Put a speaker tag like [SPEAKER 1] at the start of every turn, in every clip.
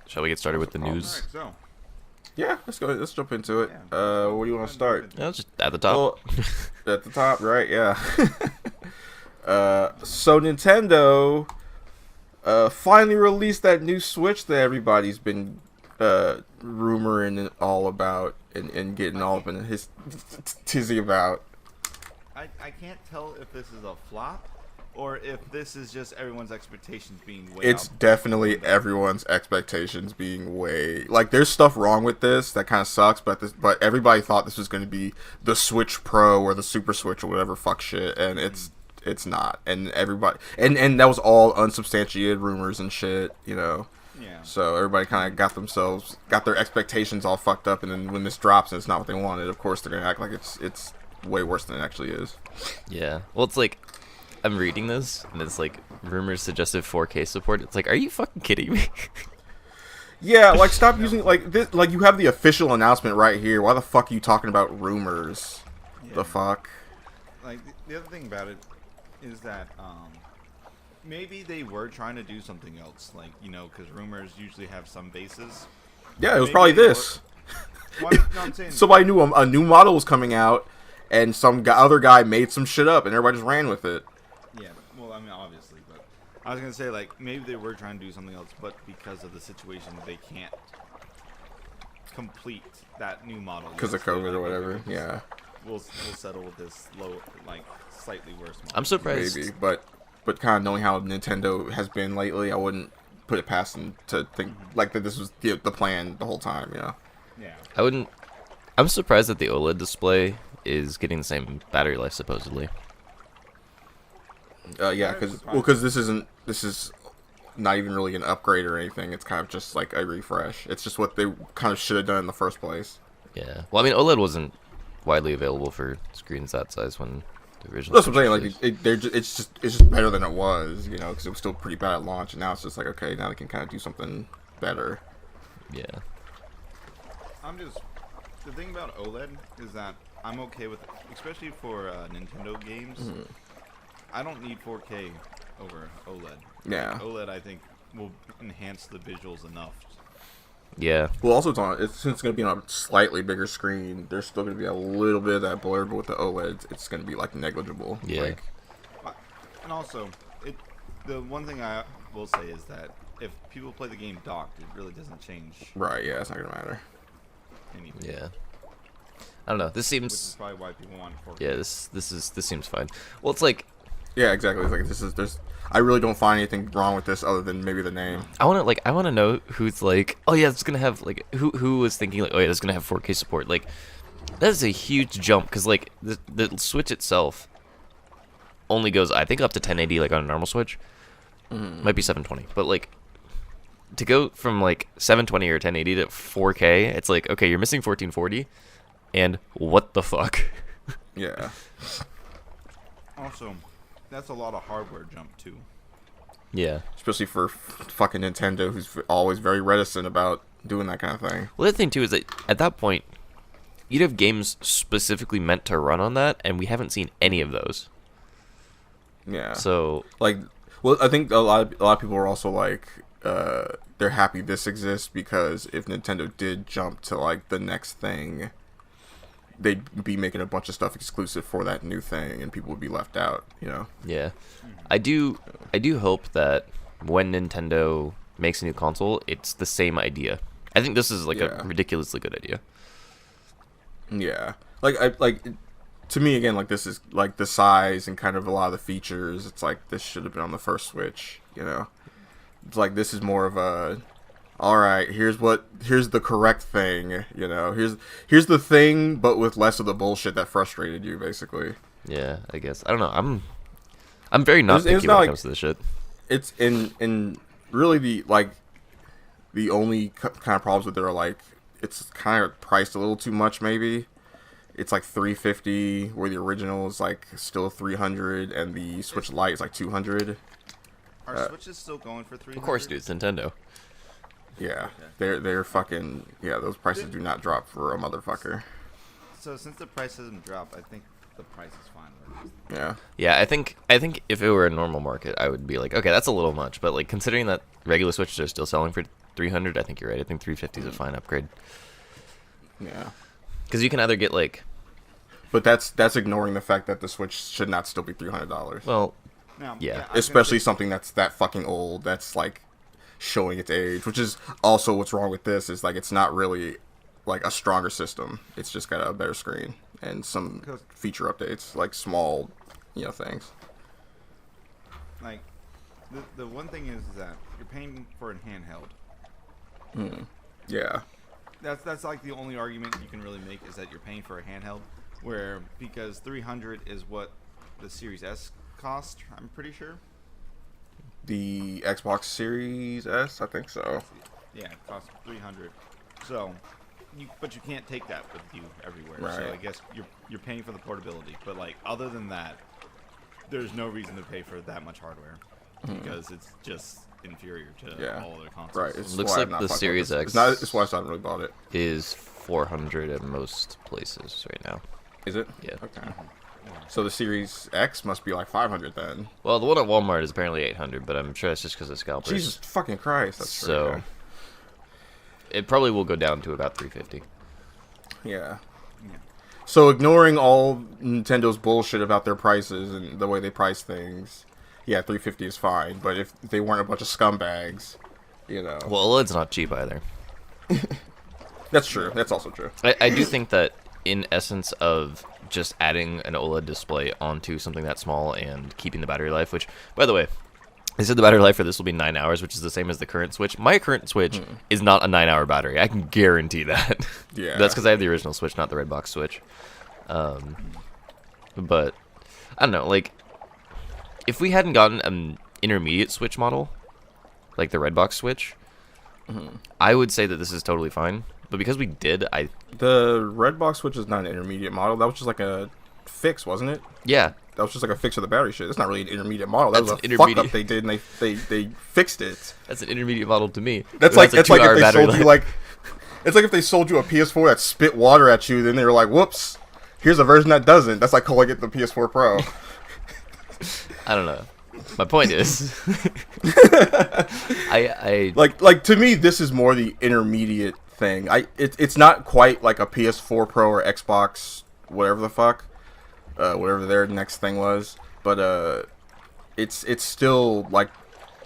[SPEAKER 1] Shall we get started with the news?
[SPEAKER 2] Alright, so
[SPEAKER 3] Yeah, let's go. Let's jump into it.
[SPEAKER 2] yeah,
[SPEAKER 3] Where do you want to start?
[SPEAKER 1] Yeah, just at the top.
[SPEAKER 3] Well, at the top, right? Yeah. So Nintendo finally released that new Switch that everybody's been rumoring all about and getting all up in his tizzy about.
[SPEAKER 2] I can't tell if this is a flop or if this is just everyone's expectations being way
[SPEAKER 3] It's
[SPEAKER 2] out.
[SPEAKER 3] definitely everyone's expectations being way like there's stuff wrong with this that kind of sucks, but everybody thought this was going to be the Switch Pro or the Super Switch or whatever fuck shit, and it's not, and everybody and that was all unsubstantiated rumors and shit, you know.
[SPEAKER 2] Yeah.
[SPEAKER 3] So everybody kind of got their expectations all fucked up, and then when this drops and it's not what they wanted, of course they're gonna act like it's way worse than it actually is.
[SPEAKER 1] Yeah. Well, it's like I'm reading this, and it's like rumors suggested 4K support. It's like, are you fucking kidding me?
[SPEAKER 3] Yeah, like stop using like this. Like you have the official announcement right here. Why the fuck are you talking about rumors?
[SPEAKER 2] Yeah.
[SPEAKER 3] The fuck.
[SPEAKER 2] Like the other thing about it is that maybe they were trying to do something else, like, you know, because rumors usually have some basis.
[SPEAKER 3] Yeah, it was
[SPEAKER 2] Maybe
[SPEAKER 3] probably
[SPEAKER 2] they
[SPEAKER 3] this.
[SPEAKER 2] No, I'm saying
[SPEAKER 3] Somebody knew a new model was coming out, and some other guy made some shit up, and everybody just ran with it.
[SPEAKER 2] yeah. Well, I mean, obviously, but I was gonna say like maybe they were trying to do something else, but because of the situation, they can't complete that new model
[SPEAKER 3] Because
[SPEAKER 2] yet.
[SPEAKER 3] of
[SPEAKER 2] So,
[SPEAKER 3] COVID or
[SPEAKER 2] like,
[SPEAKER 3] whatever. Yeah,
[SPEAKER 2] We'll settle with this low, like slightly worse model.
[SPEAKER 1] I'm surprised.
[SPEAKER 3] maybe. But kind of knowing how Nintendo has been lately, I wouldn't put it past them to think like that this was the plan the whole time. You know.
[SPEAKER 2] Yeah.
[SPEAKER 1] I wouldn't. I'm surprised that the OLED display is getting the same battery life supposedly.
[SPEAKER 3] Yeah, because this is not even really an upgrade or anything. It's kind of just like a refresh. It's just what they kind of should have done in the first place.
[SPEAKER 1] Yeah. Well, I mean, OLED wasn't widely available for screens that size when the original.
[SPEAKER 3] That's what I'm saying.
[SPEAKER 1] Switch
[SPEAKER 3] Like it's just better than it was, you know, because it was still pretty bad at launch, and now it's just like okay, now they can kind of do something better.
[SPEAKER 1] Yeah.
[SPEAKER 2] The thing about OLED is that I'm okay with it, especially for Nintendo games.
[SPEAKER 3] Mm-hmm.
[SPEAKER 2] I don't need 4K over OLED.
[SPEAKER 3] Yeah.
[SPEAKER 2] OLED, I think, will enhance the visuals enough.
[SPEAKER 1] Yeah.
[SPEAKER 3] Well, also since it's going to be on a slightly bigger screen, there's still going to be a little bit of that blur, but with the OLED, it's going to be like negligible.
[SPEAKER 1] Yeah.
[SPEAKER 3] Like,
[SPEAKER 2] And also, the one thing I will say is that if people play the game docked, it really doesn't change
[SPEAKER 3] right? Yeah, it's not going to matter.
[SPEAKER 2] anything.
[SPEAKER 1] Yeah. I don't know. This
[SPEAKER 2] Which is
[SPEAKER 1] seems.
[SPEAKER 2] probably why people want 4K.
[SPEAKER 1] Yeah. This seems fine. Well, it's like
[SPEAKER 3] Yeah, exactly. It's like there's. I really don't find anything wrong with this other than maybe the name.
[SPEAKER 1] I want to know who's like, oh yeah, it's gonna have like who was thinking like, oh yeah, it's gonna have 4K support. Like that is a huge jump because like the Switch itself only goes I think up to 1080 like on a normal Switch. Might be 720, but like to go from like 720 or 1080 to 4K, it's like okay, you're missing 1440, and what the fuck?
[SPEAKER 3] Yeah.
[SPEAKER 2] Also, that's a lot of hardware jump too.
[SPEAKER 1] Yeah.
[SPEAKER 3] Especially for fucking Nintendo, who's always very reticent about doing that kind of thing.
[SPEAKER 1] Well, the other thing too is that at that point, you'd have games specifically meant to run on that, and we haven't seen any of those.
[SPEAKER 3] Yeah.
[SPEAKER 1] So
[SPEAKER 3] Like, well, I think a lot of people are also like, they're happy this exists because if Nintendo did jump to like the next thing, they'd be making a bunch of stuff exclusive for that new thing, and people would be left out. You know.
[SPEAKER 1] yeah, I do hope that when Nintendo makes a new console, it's the same idea. I think this is like
[SPEAKER 3] Yeah.
[SPEAKER 1] a ridiculously good idea.
[SPEAKER 3] Yeah. Like to me again, like this is like the size and kind of a lot of the features. It's like this should have been on the first Switch. You know. It's like this is more of a. All right, here's the correct thing, you know. Here's the thing, but with less of the bullshit that frustrated you, basically.
[SPEAKER 1] Yeah, I guess I don't know. I'm very not
[SPEAKER 3] It's
[SPEAKER 1] picky
[SPEAKER 3] not
[SPEAKER 1] when it
[SPEAKER 3] like-
[SPEAKER 1] comes to this shit.
[SPEAKER 3] It's in really the only kind of problems with it are like it's kind of priced a little too much. Maybe it's like $350, where the original is like still $300, and the Switch Lite is like $200.
[SPEAKER 2] Are Switches still going for 300?
[SPEAKER 1] Of course, dude, it's Nintendo.
[SPEAKER 3] Yeah, they're fucking those prices do not drop for a motherfucker.
[SPEAKER 2] So since the price hasn't dropped, I think the price is fine. Where it is.
[SPEAKER 3] Yeah.
[SPEAKER 1] Yeah, I think if it were a normal market, I would be like, okay, that's a little much. But like considering that regular Switches are still selling for 300, I think you're right. I think 350 is a fine upgrade.
[SPEAKER 3] Yeah.
[SPEAKER 1] Because you can either get like,
[SPEAKER 3] But that's ignoring the fact that the Switch should not still be $300.
[SPEAKER 1] well,
[SPEAKER 2] Now,
[SPEAKER 1] Yeah.
[SPEAKER 2] I was gonna
[SPEAKER 3] Especially
[SPEAKER 2] say-
[SPEAKER 3] something that's that fucking old. That's like showing its age, which is also what's wrong with this. Is like it's not really like a stronger system. It's just got a better screen and some feature updates, like small, things.
[SPEAKER 2] like the one thing is that you're paying for a handheld.
[SPEAKER 3] Yeah.
[SPEAKER 2] That's like the only argument you can really make is that you're paying for a handheld, where because 300 is what the Series S cost. I'm pretty sure.
[SPEAKER 3] The Xbox Series S, I think so.
[SPEAKER 2] Yeah, it costs 300. So, but you can't take that with you everywhere. So
[SPEAKER 3] Right.
[SPEAKER 2] I guess you're paying for the portability. But like other than that, there's no reason to pay for that much hardware because it's just inferior to
[SPEAKER 3] Yeah.
[SPEAKER 2] all other consoles.
[SPEAKER 3] Right. It's
[SPEAKER 1] Looks
[SPEAKER 3] why
[SPEAKER 1] like
[SPEAKER 3] I've not
[SPEAKER 1] the
[SPEAKER 3] fucked with
[SPEAKER 1] Series
[SPEAKER 3] this.
[SPEAKER 1] X
[SPEAKER 3] It's not. It's why I haven't really bought it.
[SPEAKER 1] is 400 at most places right now.
[SPEAKER 3] Is it?
[SPEAKER 1] Yeah.
[SPEAKER 3] Okay. So the Series X must be like 500 then.
[SPEAKER 1] Well, the one at Walmart is apparently 800, but I'm sure that's just because of scalpers.
[SPEAKER 3] Jesus fucking Christ. That's true.
[SPEAKER 1] So it probably will go down to about 350.
[SPEAKER 3] Yeah.
[SPEAKER 2] Yeah.
[SPEAKER 3] So ignoring all Nintendo's bullshit about their prices and the way they price things, yeah, 350 is fine. But if they weren't a bunch of scumbags,
[SPEAKER 1] Well, OLED's not cheap either.
[SPEAKER 3] that's true. That's also true.
[SPEAKER 1] I do think that in essence of just adding an OLED display onto something that small and keeping the battery life, which, by the way, they said the battery life for this will be 9 hours, which is the same as the current Switch. My current Switch is not a 9-hour battery. I can guarantee that.
[SPEAKER 3] Yeah.
[SPEAKER 1] That's because I have the original Switch, not the red box Switch. But I don't know, like, if we hadn't gotten an intermediate Switch model, like the red box Switch, I would say that this is totally fine. But because we did,
[SPEAKER 3] The red box Switch is not an intermediate model. That was just like a fix, wasn't it?
[SPEAKER 1] yeah,
[SPEAKER 3] That was just like a fix of the battery shit. It's not really an intermediate model. That
[SPEAKER 1] That's
[SPEAKER 3] was
[SPEAKER 1] an
[SPEAKER 3] a fuck
[SPEAKER 1] intermediate-
[SPEAKER 3] up they did, and they fixed it.
[SPEAKER 1] that's an intermediate model to me.
[SPEAKER 3] That's
[SPEAKER 1] It
[SPEAKER 3] like
[SPEAKER 1] has a
[SPEAKER 3] it's like
[SPEAKER 1] 2-hour
[SPEAKER 3] if they
[SPEAKER 1] battery
[SPEAKER 3] sold you
[SPEAKER 1] life.
[SPEAKER 3] it's like if they sold you a PS4 that spit water at you, then they were like, "Whoops, here's a version that doesn't." That's like calling it the PS4 Pro.
[SPEAKER 1] I don't know. My point is, I
[SPEAKER 3] like to me, this is more the intermediate thing. It's not quite like a PS4 Pro or Xbox, whatever the fuck, whatever their next thing was, but it's still like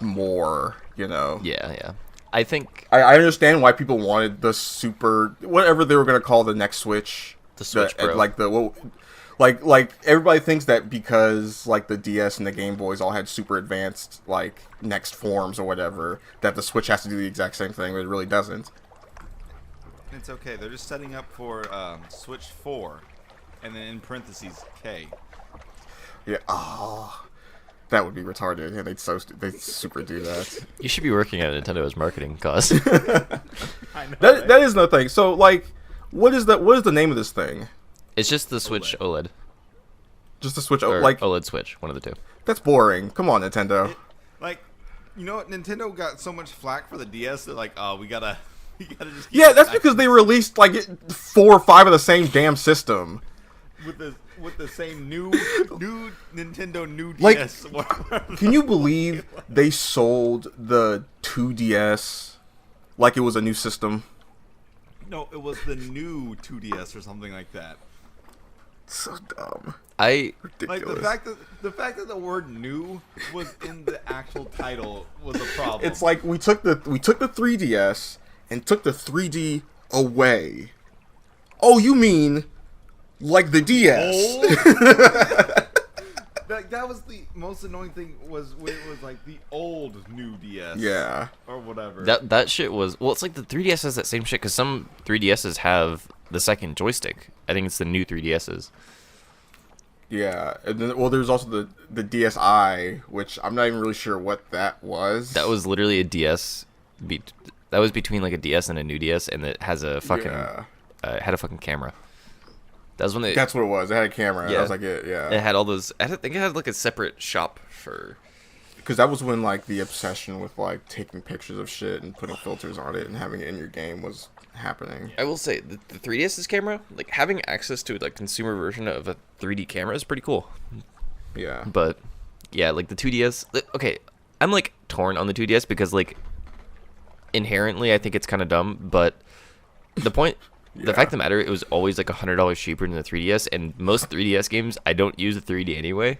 [SPEAKER 3] more,
[SPEAKER 1] yeah. I think
[SPEAKER 3] I understand why people wanted the super whatever they were gonna call the next Switch,
[SPEAKER 1] The Switch Pro.
[SPEAKER 3] like everybody thinks that because like the DS and the Game Boys all had super advanced like next forms or whatever, that the Switch has to do the exact same thing, but it really doesn't.
[SPEAKER 2] It's okay. They're just setting up for Switch 4, and then in parentheses K.
[SPEAKER 3] Yeah. Oh, that would be retarded. Yeah, they'd super do that.
[SPEAKER 1] you should be working at Nintendo as marketing cause.
[SPEAKER 2] I know.
[SPEAKER 3] That is no thing. So like, what is the name of this thing?
[SPEAKER 1] It's just the Switch OLED.
[SPEAKER 3] Just the Switch.
[SPEAKER 1] Or
[SPEAKER 3] Like
[SPEAKER 1] OLED Switch, one of the two.
[SPEAKER 3] that's boring. Come on, Nintendo.
[SPEAKER 2] Like, you know what? Nintendo got so much flack for the DS. They're like, oh, we gotta just. Keep
[SPEAKER 3] Yeah,
[SPEAKER 2] it
[SPEAKER 3] that's
[SPEAKER 2] back
[SPEAKER 3] because they released like 4 or 5 of the same damn system.
[SPEAKER 2] with the same new Nintendo new
[SPEAKER 3] Like,
[SPEAKER 2] DS.
[SPEAKER 3] Can you believe they sold the 2DS like it was a new system?
[SPEAKER 2] No, it was the new 2DS or something like that.
[SPEAKER 3] So dumb.
[SPEAKER 1] I
[SPEAKER 2] Like
[SPEAKER 3] Ridiculous.
[SPEAKER 2] the fact that the word "new" was in the actual title was a problem.
[SPEAKER 3] It's like we took the 3DS and took the 3D away. Oh, you mean like the DS?
[SPEAKER 2] old. That was the most annoying thing was when it was like the old new DS.
[SPEAKER 3] Yeah.
[SPEAKER 2] Or whatever.
[SPEAKER 1] that shit was it's like the 3DS has that same shit because some 3DSs have the second joystick. I think it's the new 3DSs.
[SPEAKER 3] Yeah. And then, well, there's also the DSi, which I'm not even really sure what that was.
[SPEAKER 1] That was literally a DS. That was between like a DS and a new DS, and it has a fucking
[SPEAKER 3] Yeah.
[SPEAKER 1] it had a fucking camera. That was when they.
[SPEAKER 3] That's what it was. It had a camera.
[SPEAKER 1] Yeah.
[SPEAKER 3] That was like it. Yeah.
[SPEAKER 1] It had all those. I think it had like a separate shop for
[SPEAKER 3] because that was when like the obsession with like taking pictures of shit and putting filters on it and having it in your game was happening.
[SPEAKER 1] I will say the 3DS's camera, like having access to like consumer version of a 3D camera is pretty cool.
[SPEAKER 3] Yeah.
[SPEAKER 1] But yeah, like the 2DS. Okay, I'm like torn on the 2DS because like inherently I think it's kind of dumb, but the point. The fact of the matter, it was always like $100 cheaper than the 3DS, and most 3DS games I don't use a 3D anyway.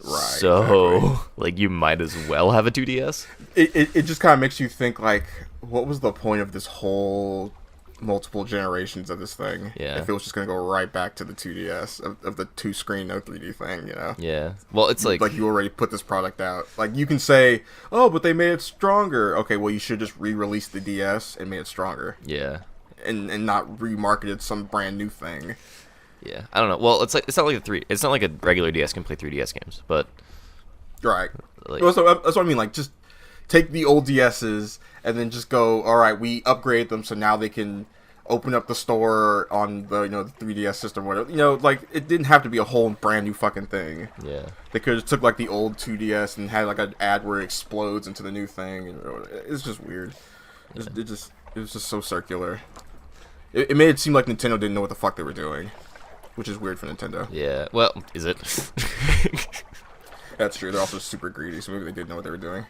[SPEAKER 3] Right.
[SPEAKER 1] So,
[SPEAKER 3] exactly.
[SPEAKER 1] like, you might as well have a 2DS.
[SPEAKER 3] It just kind of makes you think like, what was the point of this whole multiple generations of this thing?
[SPEAKER 1] Yeah.
[SPEAKER 3] If it was just gonna go right back to the 2DS of the 2-screen no 3D thing, you know?
[SPEAKER 1] Yeah. Well, it's like
[SPEAKER 3] you already put this product out. Like you can say, oh, but they made it stronger. Okay, well you should just re-release the DS and made it stronger.
[SPEAKER 1] yeah.
[SPEAKER 3] And not remarketed some brand new thing.
[SPEAKER 1] Yeah. I don't know. Well, it's not like it's not like a regular DS can play 3DS games, but
[SPEAKER 3] Right.
[SPEAKER 1] like
[SPEAKER 3] That's what I mean. Like, just take the old DSs and then just go, all right, we upgrade them so now they can open up the store on the, the 3DS system or whatever. Like, it didn't have to be a whole brand new fucking thing.
[SPEAKER 1] yeah.
[SPEAKER 3] They could have took, like, the old 2DS and had, like, an ad where it explodes into the new thing. It's just weird. It was just so circular. It made it seem like Nintendo didn't know what the fuck they were doing, which is weird for Nintendo.
[SPEAKER 1] Yeah. Well, is it?
[SPEAKER 3] That's true. They're also super greedy, so maybe they did know what they were doing.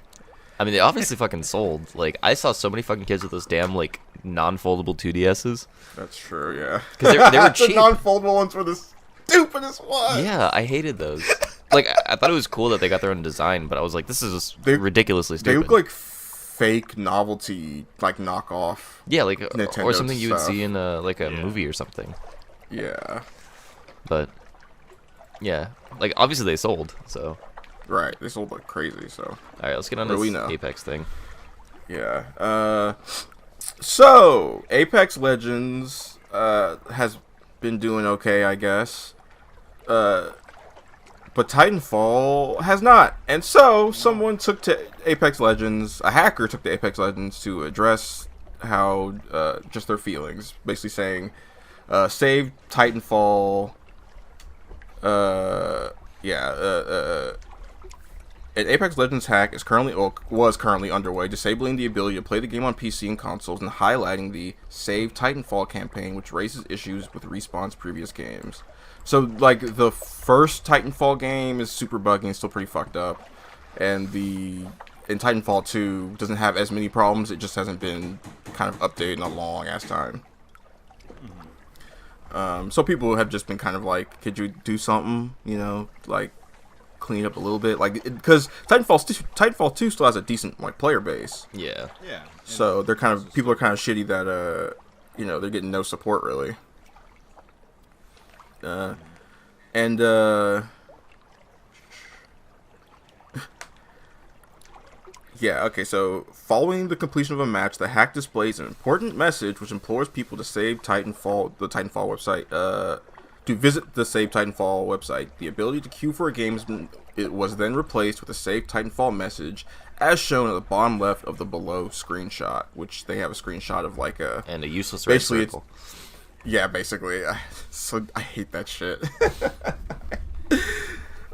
[SPEAKER 1] I mean, they obviously fucking sold. Like, I saw so many fucking kids with those damn like non-foldable 2DSs.
[SPEAKER 3] That's true, yeah.
[SPEAKER 1] Because they were
[SPEAKER 3] The
[SPEAKER 1] cheap.
[SPEAKER 3] non-foldable ones were the stupidest ones.
[SPEAKER 1] Yeah, I hated those. Like, I thought it was cool that they got their own design, but I was like, this is just ridiculously stupid.
[SPEAKER 3] They look like fake novelty, like knockoff.
[SPEAKER 1] Yeah, like
[SPEAKER 3] Nintendo
[SPEAKER 1] or something you would
[SPEAKER 3] stuff.
[SPEAKER 1] see in a movie or something.
[SPEAKER 3] Yeah.
[SPEAKER 1] But yeah, like obviously they sold. So
[SPEAKER 3] Right. They sold like crazy, so.
[SPEAKER 1] all right, let's get on
[SPEAKER 3] What do we
[SPEAKER 1] this
[SPEAKER 3] know?
[SPEAKER 1] Apex thing.
[SPEAKER 3] Yeah. So Apex Legends has been doing okay, I guess. But Titanfall has not. And so someone took to Apex Legends, a hacker took to Apex Legends to address how just their feelings, basically saying save Titanfall. An Apex Legends hack was currently underway, disabling the ability to play the game on PC and consoles and highlighting the Save Titanfall campaign, which raises issues with Respawn's previous games. So, like, the first Titanfall game is super buggy and still pretty fucked up, and Titanfall 2 doesn't have as many problems. It just hasn't been kind of updated in a long ass time. So people have just been kind of like, could you do something, like clean up a little bit, like, because Titanfall 2 still has a decent like player base.
[SPEAKER 1] Yeah.
[SPEAKER 2] Yeah.
[SPEAKER 3] So people are kind of shitty that they're getting no support really. Yeah, okay, so following the completion of a match, the hack displays an important message which implores people to save the Titanfall website, to visit the Save Titanfall website. The ability to queue for a game was then replaced with a Save Titanfall message, as shown at the bottom left of the below screenshot, which they have a screenshot of like
[SPEAKER 1] And a useless red circle.
[SPEAKER 3] Yeah, basically. So I hate that shit.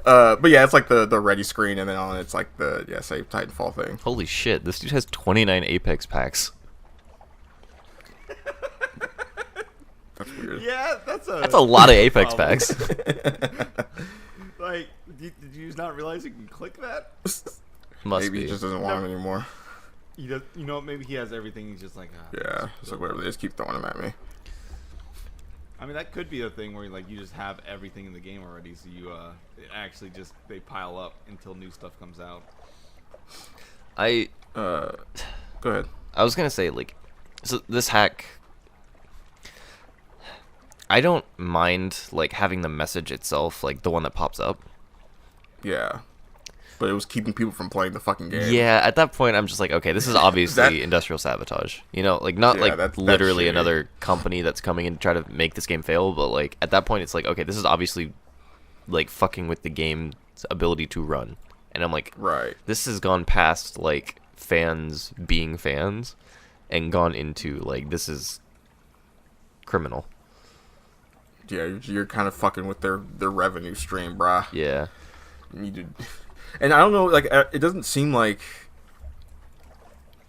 [SPEAKER 3] But yeah, it's like the ready screen, and then on it's like the Save Titanfall thing.
[SPEAKER 1] Holy shit, this dude has 29 Apex packs.
[SPEAKER 3] That's weird.
[SPEAKER 2] Yeah, that's
[SPEAKER 1] a lot of Apex packs.
[SPEAKER 2] Like, did you just not realize you can click that?
[SPEAKER 1] Must
[SPEAKER 3] Maybe
[SPEAKER 1] be.
[SPEAKER 3] he just doesn't want them anymore.
[SPEAKER 2] He does, maybe he has everything. He's just like,
[SPEAKER 3] Yeah, it's like whatever. They just keep throwing them at me.
[SPEAKER 2] I mean, that could be a thing where like you just have everything in the game already, so you actually just they pile up until new stuff comes out.
[SPEAKER 3] Go ahead.
[SPEAKER 1] I was gonna say, like, so this hack, I don't mind like having the message itself, like the one that pops up.
[SPEAKER 3] Yeah. But it was keeping people from playing the fucking game.
[SPEAKER 1] Yeah, at that point, I'm just like, okay, this is obviously
[SPEAKER 3] That-
[SPEAKER 1] industrial sabotage. Like not
[SPEAKER 3] Yeah,
[SPEAKER 1] like
[SPEAKER 3] that's
[SPEAKER 1] literally
[SPEAKER 3] shitty.
[SPEAKER 1] another company that's coming in to try to make this game fail, but like at that point, it's like, okay, this is obviously like fucking with the game's ability to run. And I'm like,
[SPEAKER 3] Right.
[SPEAKER 1] this has gone past like fans being fans and gone into like this is criminal.
[SPEAKER 3] Yeah, you're kind of fucking with their revenue stream, brah.
[SPEAKER 1] Yeah.
[SPEAKER 3] You need to, And I don't know, like it doesn't seem like.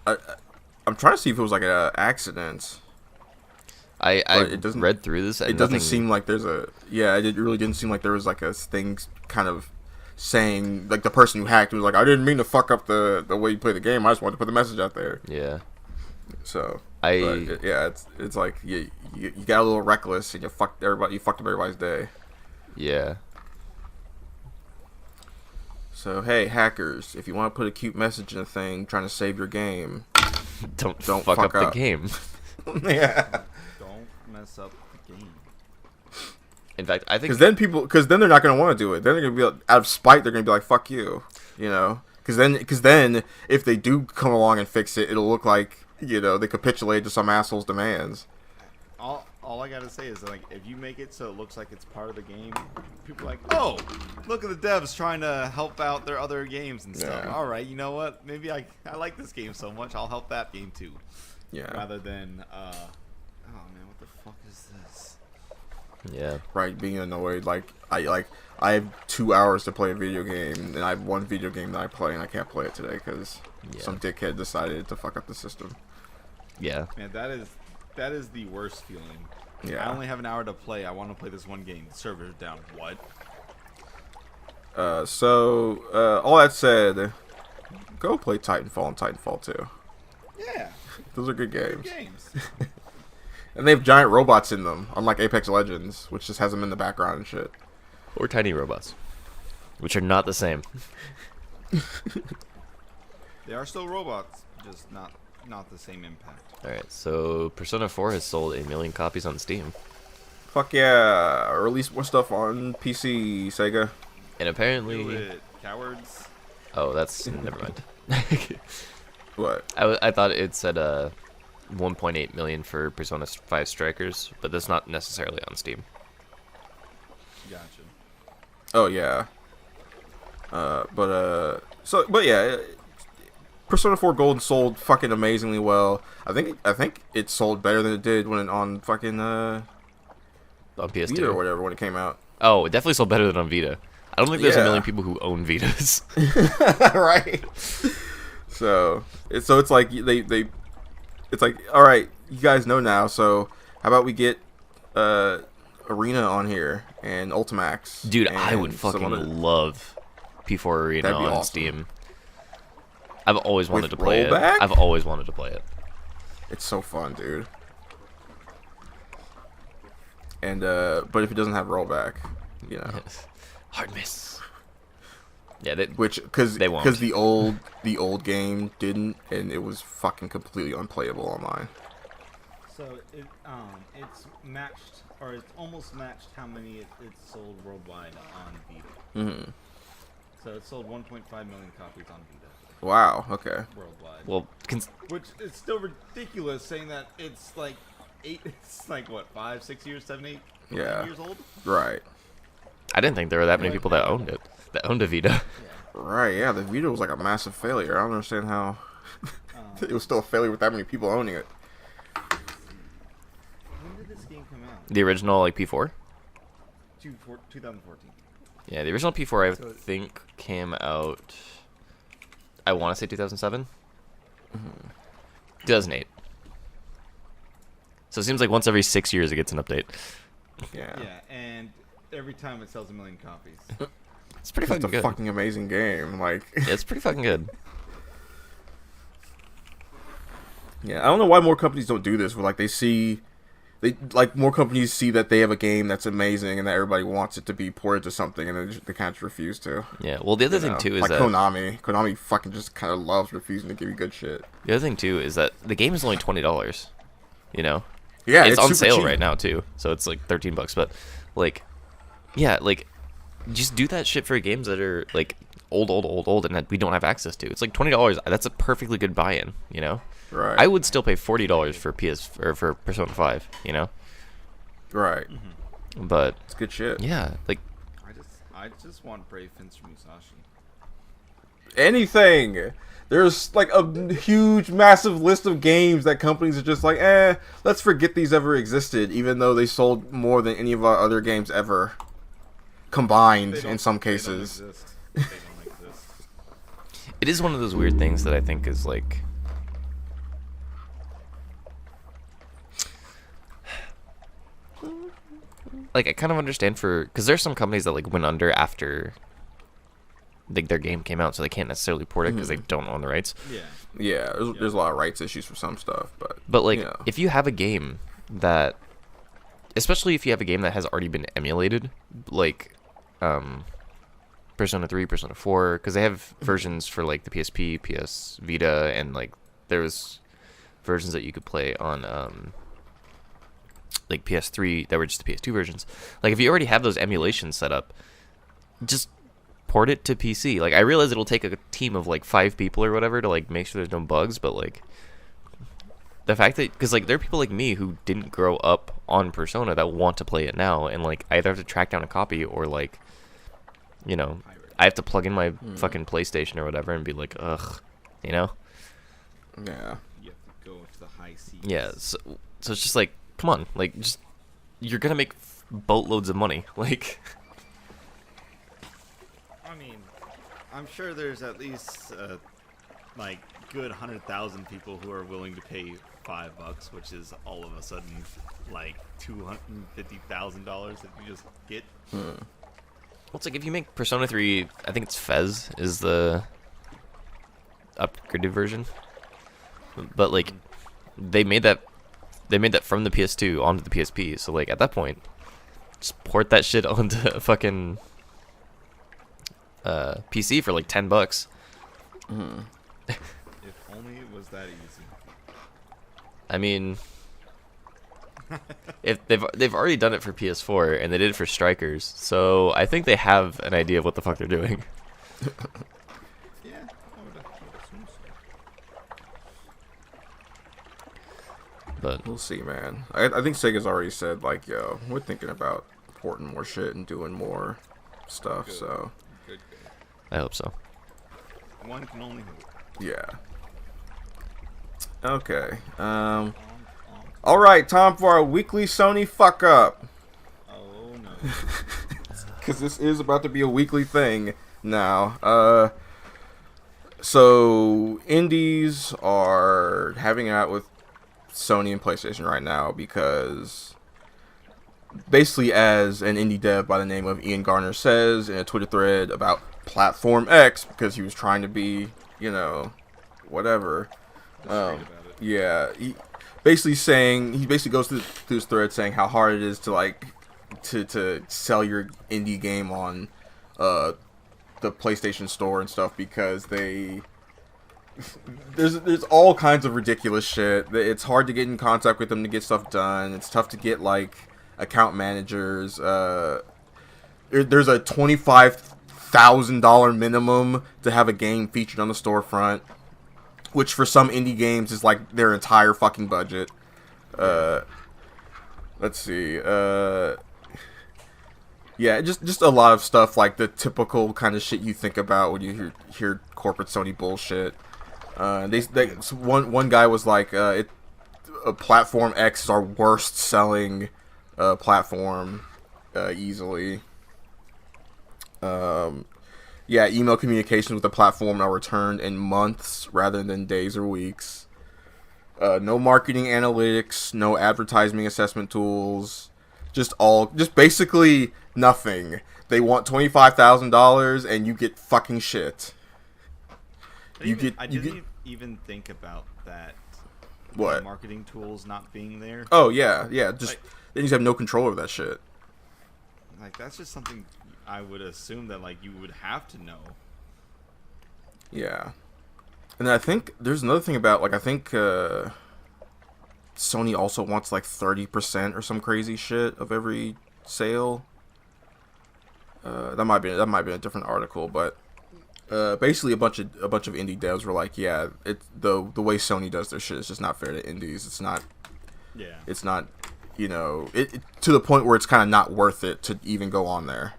[SPEAKER 3] I'm trying to see if it was like an accident.
[SPEAKER 1] I
[SPEAKER 3] It doesn't-
[SPEAKER 1] read through this. And
[SPEAKER 3] It doesn't
[SPEAKER 1] nothing-
[SPEAKER 3] seem like there's a it really didn't seem like there was like a thing kind of saying like the person who hacked was like, I didn't mean to fuck up the way you play the game. I just wanted to put the message out there.
[SPEAKER 1] Yeah.
[SPEAKER 3] So
[SPEAKER 1] I
[SPEAKER 3] it's like you got a little reckless and you fucked up everybody's day.
[SPEAKER 1] yeah.
[SPEAKER 3] So hey, hackers, if you want to put a cute message in a thing trying to save your game,
[SPEAKER 1] Don't
[SPEAKER 3] Don't
[SPEAKER 1] fuck
[SPEAKER 3] fuck
[SPEAKER 1] up the
[SPEAKER 3] up.
[SPEAKER 1] game.
[SPEAKER 3] yeah.
[SPEAKER 2] Don't mess up the game.
[SPEAKER 1] In fact, I think
[SPEAKER 3] Because then they're not gonna want to do it. Then they're gonna be like, out of spite. They're gonna be like, "Fuck you," you know. Because then if they do come along and fix it, it'll look like they capitulate to some asshole's demands.
[SPEAKER 2] All I gotta say is like if you make it so it looks like it's part of the game, people are like, oh, look at the devs trying to help out their other games and stuff.
[SPEAKER 3] Yeah.
[SPEAKER 2] All right, you know what? Maybe I like this game so much, I'll help that game too.
[SPEAKER 3] Yeah.
[SPEAKER 2] Rather than oh man, what the fuck is this?
[SPEAKER 1] yeah.
[SPEAKER 3] Right. Being annoyed. I have 2 hours to play a video game, and I have one video game that I play, and I can't play it today because
[SPEAKER 1] Yeah.
[SPEAKER 3] some dickhead decided to fuck up the system.
[SPEAKER 1] Yeah.
[SPEAKER 2] Man, that is the worst feeling.
[SPEAKER 3] Yeah.
[SPEAKER 2] I only have an hour to play. I want to play this one game. The server's down. What?
[SPEAKER 3] All that said, go play Titanfall and Titanfall 2.
[SPEAKER 2] Yeah.
[SPEAKER 3] Those are good
[SPEAKER 2] Good
[SPEAKER 3] games.
[SPEAKER 2] games.
[SPEAKER 3] And they have giant robots in them, unlike Apex Legends, which just has them in the background and shit.
[SPEAKER 1] Or tiny robots, which are not the same.
[SPEAKER 2] They are still robots, just not the same impact.
[SPEAKER 1] All right. So Persona 4 has sold 1 million copies on Steam,
[SPEAKER 3] Fuck yeah! Or release more stuff on PC, Sega.
[SPEAKER 1] and
[SPEAKER 2] Do
[SPEAKER 1] apparently,
[SPEAKER 2] it, cowards.
[SPEAKER 1] oh, that's never mind.
[SPEAKER 3] What?
[SPEAKER 1] I thought it said 1.8 million for Persona 5 Strikers, but that's not necessarily on Steam.
[SPEAKER 2] Gotcha.
[SPEAKER 3] Oh yeah. But yeah, Persona 4 Gold sold fucking amazingly well. I think it sold better than it did when it on fucking
[SPEAKER 1] On PS2
[SPEAKER 3] Vita or whatever when it came out.
[SPEAKER 1] Oh, it definitely sold better than on Vita. I don't think there's a
[SPEAKER 3] Yeah.
[SPEAKER 1] million people who own Vitas.
[SPEAKER 3] Right. So it's like it's like, all right, you guys know now. So how about we get Arena on here and Ultimax?
[SPEAKER 1] Dude,
[SPEAKER 3] and
[SPEAKER 1] I would
[SPEAKER 3] some
[SPEAKER 1] fucking
[SPEAKER 3] other-
[SPEAKER 1] love P4 Arena
[SPEAKER 3] That'd be
[SPEAKER 1] on
[SPEAKER 3] awesome.
[SPEAKER 1] Steam. I've always wanted
[SPEAKER 3] With
[SPEAKER 1] to play
[SPEAKER 3] rollback?
[SPEAKER 1] it. I've always wanted to play it.
[SPEAKER 3] It's so fun, dude. And but if it doesn't have rollback,
[SPEAKER 1] Hard miss. Yeah, they,
[SPEAKER 3] which because
[SPEAKER 1] They won't.
[SPEAKER 3] the old game didn't, and it was fucking completely unplayable online.
[SPEAKER 2] So it's matched, or it's almost matched how many it sold worldwide on Vita.
[SPEAKER 3] Hmm.
[SPEAKER 2] So it sold 1.5 million copies on Vita
[SPEAKER 3] Wow. Okay.
[SPEAKER 2] worldwide.
[SPEAKER 1] well,
[SPEAKER 2] Which is still ridiculous, saying that it's like it's like what 5, 6 years, 7, 8
[SPEAKER 3] Yeah.
[SPEAKER 2] years old.
[SPEAKER 3] Right.
[SPEAKER 1] I didn't think there were that many people that owned it. That owned a Vita.
[SPEAKER 3] Right. Yeah. The Vita was like a massive failure. I don't understand how it was still a failure with that many people owning it.
[SPEAKER 2] When did this game come out?
[SPEAKER 1] The original like P4.
[SPEAKER 2] 2014.
[SPEAKER 1] Yeah, the original P4
[SPEAKER 2] So
[SPEAKER 1] I think came out. I want to say 2007. 2008. So it seems like once every 6 years it gets an update.
[SPEAKER 3] Yeah.
[SPEAKER 2] Yeah, and every time it sells 1 million copies.
[SPEAKER 1] It's pretty
[SPEAKER 3] It's
[SPEAKER 1] fucking
[SPEAKER 3] a
[SPEAKER 1] good.
[SPEAKER 3] fucking amazing game. Like.
[SPEAKER 1] Yeah, it's pretty fucking good.
[SPEAKER 3] Yeah, I don't know why more companies don't do this. Where like more companies see that they have a game that's amazing and that everybody wants it to be ported to something, and they kind of just refuse to.
[SPEAKER 1] Yeah. Well, the other thing
[SPEAKER 3] know?
[SPEAKER 1] too is
[SPEAKER 3] like
[SPEAKER 1] that
[SPEAKER 3] Konami fucking just kind of loves refusing to give you good shit.
[SPEAKER 1] the other thing too is that the game is only $20. You know.
[SPEAKER 3] Yeah,
[SPEAKER 1] it's on
[SPEAKER 3] super
[SPEAKER 1] sale
[SPEAKER 3] cheap.
[SPEAKER 1] right now too, so it's like $13. But like, yeah, like just do that shit for games that are like old, and that we don't have access to. It's like $20. That's a perfectly good buy-in. You know.
[SPEAKER 3] Right.
[SPEAKER 1] I would still pay $40 for for Persona 5. You know.
[SPEAKER 3] Right.
[SPEAKER 1] But
[SPEAKER 3] It's good shit.
[SPEAKER 1] yeah, like
[SPEAKER 2] I just want Brave Fencer Musashi.
[SPEAKER 3] Anything. There's like a huge, massive list of games that companies are just like, let's forget these ever existed, even though they sold more than any of our other games ever combined
[SPEAKER 2] They
[SPEAKER 3] in some
[SPEAKER 2] don't
[SPEAKER 3] cases.
[SPEAKER 2] exist. They don't exist.
[SPEAKER 1] It is one of those weird things that I think is like, I kind of understand because there's some companies that like went under after like their game came out, so they can't necessarily port it because they don't own the rights.
[SPEAKER 2] Yeah.
[SPEAKER 3] Yeah, there's a lot of rights issues for some stuff,
[SPEAKER 1] But like,
[SPEAKER 3] you know.
[SPEAKER 1] if you have a game that, especially if you have a game that has already been emulated, like Persona 3, Persona 4, because they have versions for like the PSP, PS Vita, and like there was versions that you could play on like PS3 that were just the PS2 versions. Like if you already have those emulations set up, just port it to PC. Like I realize it'll take a team of like 5 people or whatever to like make sure there's no bugs, but like the fact that, because like there are people like me who didn't grow up on Persona that want to play it now, and like I either have to track down a copy or like, you know, I have to plug in my fucking PlayStation or whatever and be like, ugh, you know?
[SPEAKER 3] Yeah.
[SPEAKER 2] You have to go to the high seas.
[SPEAKER 1] Yeah, so it's just like, come on, like, just, you're gonna make boatloads of money, like.
[SPEAKER 2] I mean, I'm sure there's at least like good 100,000 people who are willing to pay $5, which is all of a sudden like $250,000 that you just get.
[SPEAKER 1] Well, it's like if you make Persona 3, I think it's Fez is the upgraded version, but like they made that from the PS2 onto the PSP. So like at that point, just port that shit onto a fucking PC for like $10.
[SPEAKER 2] If only it was that easy.
[SPEAKER 1] I mean, if they've already done it for PS4 and they did it for Strikers, so I think they have an idea of what the fuck they're doing.
[SPEAKER 2] Yeah, I would assume so.
[SPEAKER 1] But
[SPEAKER 3] We'll see, man. I think Sega's already said, like, yo, we're thinking about porting more shit and doing more stuff,
[SPEAKER 2] Good.
[SPEAKER 3] so,
[SPEAKER 2] Good.
[SPEAKER 1] I hope so.
[SPEAKER 2] One can only hope.
[SPEAKER 3] yeah. Okay, alright, time for our weekly Sony fuck up.
[SPEAKER 2] Oh no.
[SPEAKER 3] Because this is about to be a weekly thing now. So, indies are having it out with Sony and PlayStation right now because basically, as an indie dev by the name of Ian Garner says in a Twitter thread about Platform X, because he was trying to be, you know, whatever.
[SPEAKER 2] About it.
[SPEAKER 3] Yeah, he basically goes through his thread saying how hard it is to like to sell your indie game on the PlayStation Store and stuff because there's all kinds of ridiculous shit. It's hard to get in contact with them to get stuff done. It's tough to get like account managers. There's a $25,000 minimum to have a game featured on the storefront, which for some indie games is like their entire fucking budget. Let's see. Yeah, just a lot of stuff like the typical kind of shit you think about when you hear corporate Sony bullshit. One guy was like, Platform X is our worst selling platform easily. Yeah, email communications with the platform are returned in months rather than days or weeks. No marketing analytics, no advertising assessment tools, just basically nothing. They want $25,000 and you get fucking shit.
[SPEAKER 2] I didn't even think about that.
[SPEAKER 3] What?
[SPEAKER 2] The marketing tools not being there.
[SPEAKER 3] Oh yeah. Just
[SPEAKER 2] Like-
[SPEAKER 3] they just have no control over that shit.
[SPEAKER 2] Like that's just something I would assume that like you would have to know.
[SPEAKER 3] Yeah. And then I think there's another thing about like I think Sony also wants like 30% or some crazy shit of every sale. That might be a different article, but basically a bunch of indie devs were like, yeah, the way Sony does their shit is just not fair to indies. It's not, you know, it to the point where it's kind of not worth it to even go on there.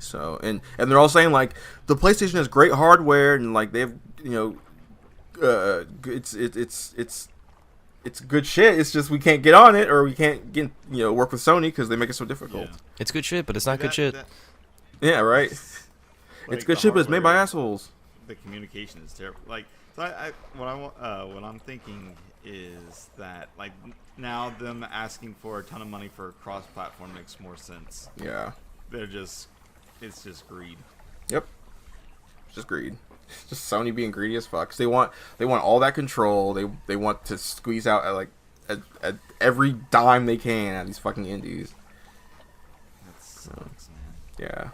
[SPEAKER 3] So and they're all saying like the PlayStation has great hardware and like they have, you know, it's good shit. It's just we can't get on it or we can't get, you know, work with Sony because they make it so difficult.
[SPEAKER 2] Yeah.
[SPEAKER 1] It's good shit, but it's not good shit.
[SPEAKER 3] Yeah, right. It's
[SPEAKER 2] Like,
[SPEAKER 3] good
[SPEAKER 2] the
[SPEAKER 3] shit, but it's made by
[SPEAKER 2] hardware-
[SPEAKER 3] assholes.
[SPEAKER 2] The communication is terrible. Like, so what I'm thinking is that like now them asking for a ton of money for cross-platform makes more sense.
[SPEAKER 3] Yeah.
[SPEAKER 2] It's just greed.
[SPEAKER 3] Yep. It's just greed. It's just Sony being greedy as fuck. 'Cause they want all that control. They want to squeeze out at every dime they can out of these fucking indies.
[SPEAKER 2] That sucks, man.
[SPEAKER 3] Yeah.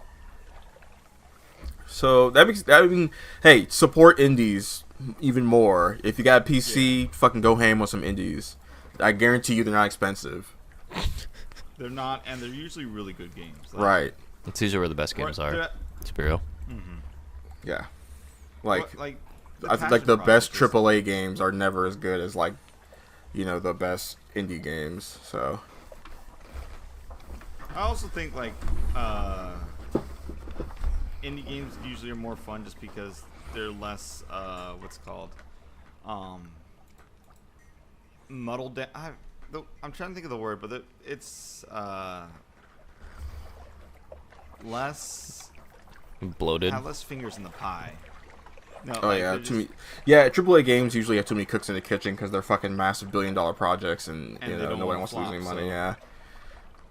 [SPEAKER 3] So that mean, hey, support indies even more. If you got a PC, fucking go ham on some indies. I guarantee you they're not expensive.
[SPEAKER 2] They're not, and they're usually really good games. Like,
[SPEAKER 3] Right.
[SPEAKER 1] It's usually where the best games are.
[SPEAKER 2] they're-
[SPEAKER 1] To be real.
[SPEAKER 3] Yeah. Like
[SPEAKER 2] like
[SPEAKER 3] I think like the
[SPEAKER 2] passion
[SPEAKER 3] best
[SPEAKER 2] project
[SPEAKER 3] AAA games are never as good as like, the best indie games. So
[SPEAKER 2] I also think like indie games usually are more fun just because they're less what's it called muddled down. I'm trying to think of the word, but it's less
[SPEAKER 1] Bloated.
[SPEAKER 2] have less fingers in the pie. No,
[SPEAKER 3] oh
[SPEAKER 2] like,
[SPEAKER 3] yeah,
[SPEAKER 2] they're
[SPEAKER 3] to
[SPEAKER 2] just-
[SPEAKER 3] me, yeah, AAA games usually have too many cooks in the kitchen because they're fucking massive $billion projects and
[SPEAKER 2] And
[SPEAKER 3] you
[SPEAKER 2] they
[SPEAKER 3] know
[SPEAKER 2] don't
[SPEAKER 3] nobody
[SPEAKER 2] wanna
[SPEAKER 3] wants to lose any
[SPEAKER 2] flop,
[SPEAKER 3] money.
[SPEAKER 2] so-
[SPEAKER 3] Yeah.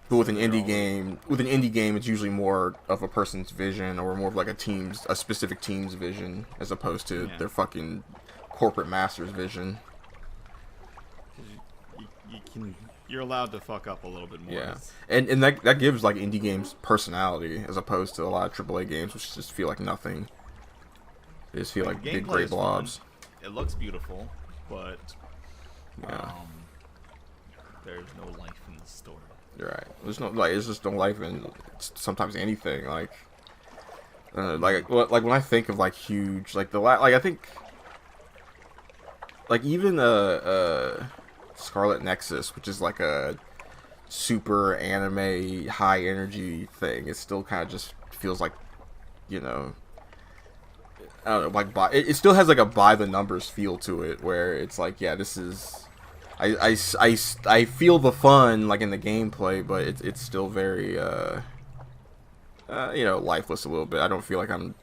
[SPEAKER 3] But with an
[SPEAKER 2] they're
[SPEAKER 3] indie game, it's usually more of a person's vision or more of like a specific team's vision as opposed to
[SPEAKER 2] Yeah.
[SPEAKER 3] their fucking corporate master's vision.
[SPEAKER 2] you're allowed to fuck up a little bit more.
[SPEAKER 3] Yeah,
[SPEAKER 2] It's-
[SPEAKER 3] and that gives like indie games personality as opposed to a lot of AAA games, which just feel like nothing. They just feel like
[SPEAKER 2] the
[SPEAKER 3] big
[SPEAKER 2] gameplay
[SPEAKER 3] gray
[SPEAKER 2] is fun.
[SPEAKER 3] blobs.
[SPEAKER 2] It looks beautiful, but
[SPEAKER 3] Yeah,
[SPEAKER 2] there's no life in the story.
[SPEAKER 3] you're right. There's just no life in sometimes anything. Like, like when I think of like huge, like I think, like even Scarlet Nexus, which is like a super anime high energy thing, it still kind of just feels like, I don't know, like it still has like a by the numbers feel to it, where it's like, yeah, this is, I feel the fun like in the gameplay, but it's still very lifeless a little bit. I don't feel like I'm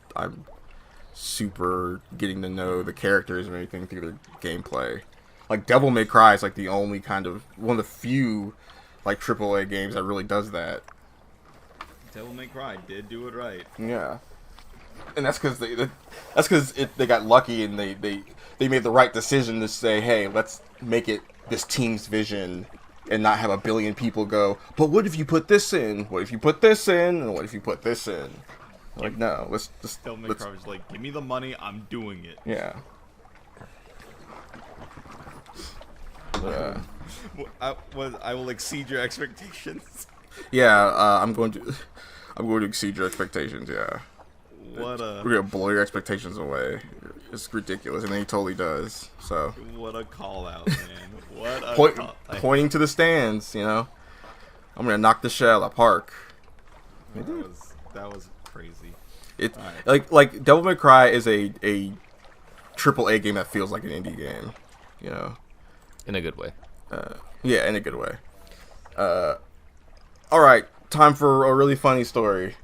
[SPEAKER 3] super getting to know the characters or anything through their gameplay. Like Devil May Cry is like the only kind of one of the few like AAA games that really does that.
[SPEAKER 2] Devil May Cry did do it right.
[SPEAKER 3] Yeah, and that's because they got lucky and they made the right decision to say, hey, let's make it this team's vision and not have a billion people go, but what if you put this in? What if you put this in? And what if you put this in? Like, no, let's just
[SPEAKER 2] Devil May Cry was like, give me the money, I'm doing it.
[SPEAKER 3] yeah.
[SPEAKER 2] I will exceed your expectations.
[SPEAKER 3] Yeah, I'm going to exceed your expectations. Yeah,
[SPEAKER 2] What
[SPEAKER 3] we're gonna blow your expectations away. It's ridiculous, and then he totally does. So
[SPEAKER 2] what a call out, man. What a call.
[SPEAKER 3] pointing to the stands, I'm gonna knock the shell at Park.
[SPEAKER 2] That was crazy.
[SPEAKER 3] It
[SPEAKER 2] Alright.
[SPEAKER 3] like Devil May Cry is a AAA game that feels like an indie game,
[SPEAKER 1] In a good way.
[SPEAKER 3] Yeah, in a good way. All right, time for a really funny story.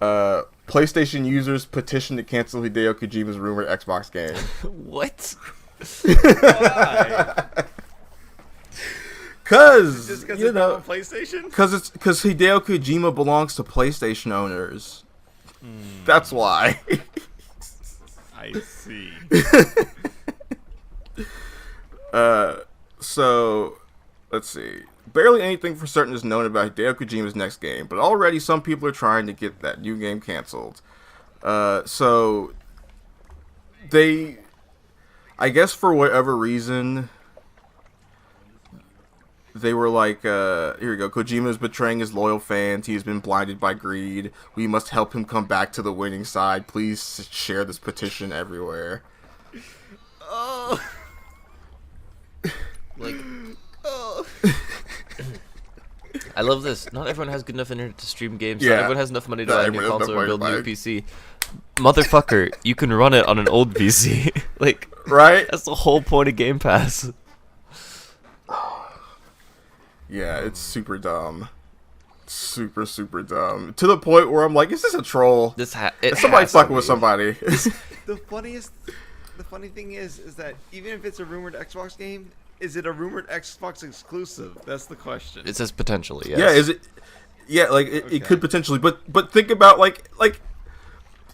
[SPEAKER 3] PlayStation users petition to cancel Hideo Kojima's rumored Xbox game.
[SPEAKER 1] What?
[SPEAKER 2] Why?
[SPEAKER 3] Cause
[SPEAKER 2] Just because it's not on PlayStation?
[SPEAKER 3] Cause Hideo Kojima belongs to PlayStation owners. That's why.
[SPEAKER 2] I see.
[SPEAKER 3] So, let's see. Barely anything for certain is known about Hideo Kojima's next game, but already some people are trying to get that new game canceled. So, I guess for whatever reason, they were like, here we go, Kojima is betraying his loyal fans. He has been blinded by greed. We must help him come back to the winning side. Please share this petition everywhere.
[SPEAKER 2] Oh.
[SPEAKER 1] Like, I love this. Not everyone has good enough internet to stream games.
[SPEAKER 3] Yeah.
[SPEAKER 1] Not everyone has enough money to
[SPEAKER 3] Not
[SPEAKER 1] buy a new
[SPEAKER 3] everyone has
[SPEAKER 1] console or
[SPEAKER 3] enough
[SPEAKER 1] build a
[SPEAKER 3] money
[SPEAKER 1] new
[SPEAKER 3] to
[SPEAKER 1] PC. Motherfucker, you can run it on an old PC. Like,
[SPEAKER 3] Right?
[SPEAKER 1] that's the whole point of Game Pass.
[SPEAKER 3] Yeah, it's super dumb. super super dumb to the point where I'm like, is this a troll?
[SPEAKER 1] Is
[SPEAKER 3] Somebody fucking with somebody.
[SPEAKER 2] The funny thing is that even if it's a rumored Xbox game, is it a rumored Xbox exclusive? That's the question.
[SPEAKER 1] It says potentially. Yes.
[SPEAKER 3] Yeah, is it? Yeah, like it could potentially, but think about like